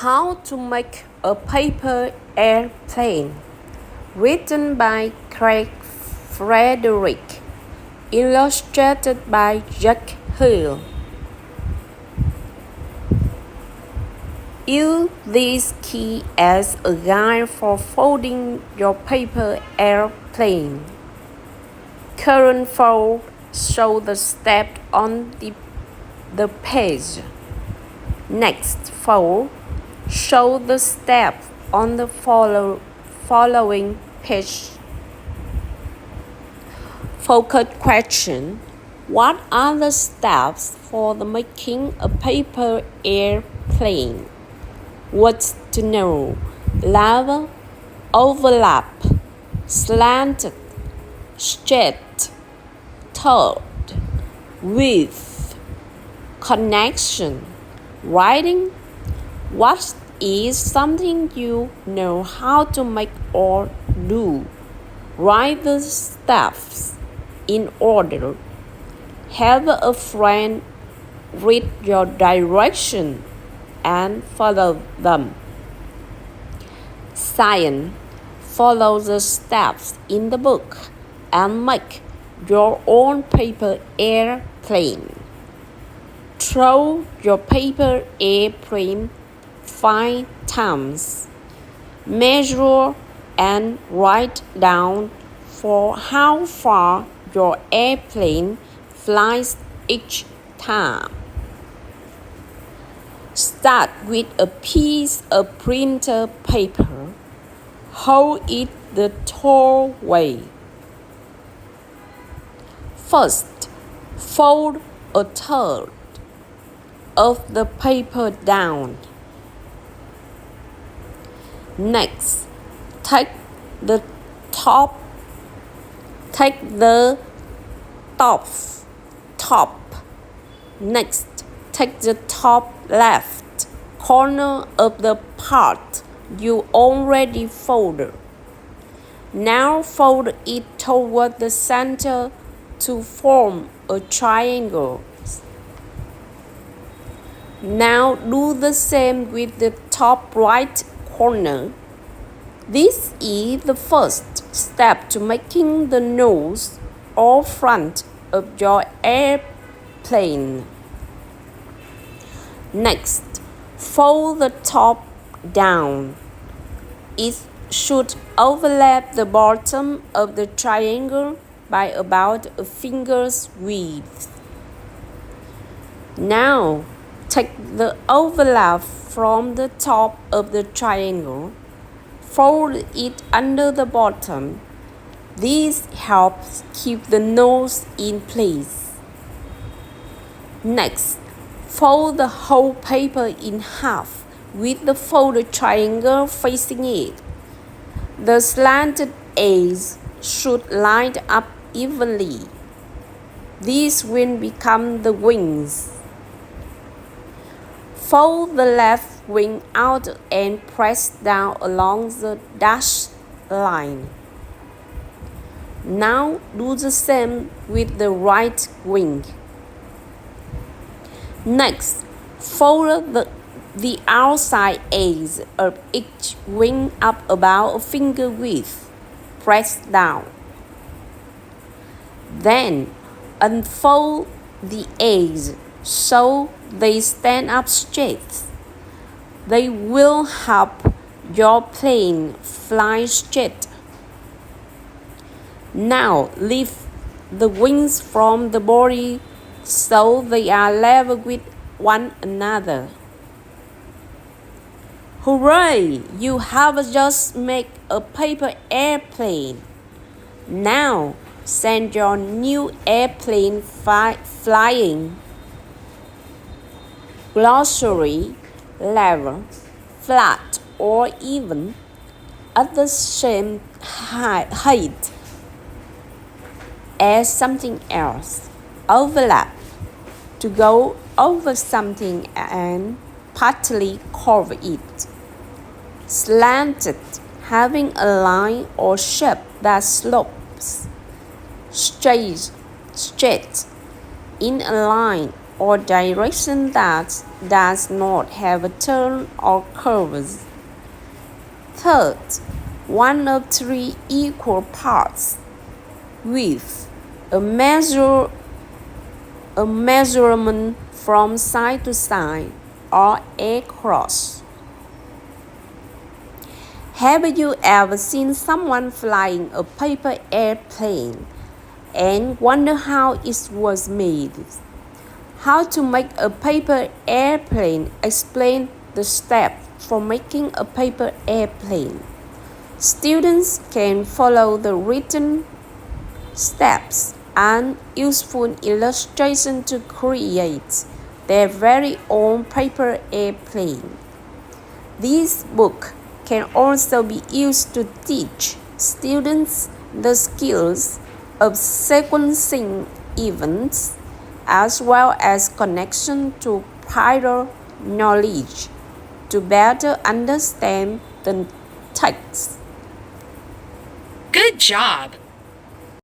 How to make a paper airplane, written by Craig Frederick, illustrated by Jack Hill. Use this key as a guide for folding your paper airplane. Current fold show the steps on the page. Next fold show the steps on the following page. Focus question. What are the steps for making a paper airplane? What's to know? Level, overlap, slanted, straight, third, width, connection, writing. What is something you know how to make or do? Write the steps in order. Have a friend read your direction and follow them. Science. Follow the steps in the book and make your own paper airplane. Throw your paper airplane 5 times. Measure and write down for how far your airplane flies each time. Start with a piece of printer paper. Hold it the tall way. First, fold a third of the paper down. Next, take the top Next, take the top left corner of the part you already folded. Now fold it toward the center to form a triangle. Now do the same with the top right corner. This is the first step to making the nose or front of your airplane. Next, fold the top down. It should overlap the bottom of the triangle by about a finger's width. Now, take the overlap from the top of the triangle. Fold it under the bottom. This helps keep the nose in place. Next, fold the whole paper in half with the folded triangle facing it. The slanted edges should line up evenly. These will become the wings. Fold the left wing out and press down along the dashed line. Now do the same with the right wing. Next, fold the outside edge of each wing up about a finger width. Press down. Then unfold the edge so they stand up straight. They will help your plane fly straight. Now lift the wings from the body so they are level with one another. Hooray! You have just made a paper airplane. Now send your new airplane flying. Glossary. Level, flat or even, at the same height as something else. Overlap, to go over something and partly cover it. Slanted, having a line or shape that slopes. Straight, in a line or direction that does not have a turn or curves. Third, one of three equal parts with a measurement from side to side or across. Have you ever seen someone flying a paper airplane and wonder how it was made? How to make a paper airplane. Explain the steps for making a paper airplane. Students can follow the written steps and useful illustration to create their very own paper airplane. This book can also be used to teach students the skills of sequencing events as well as connection to prior knowledge to better understand the text. Good job!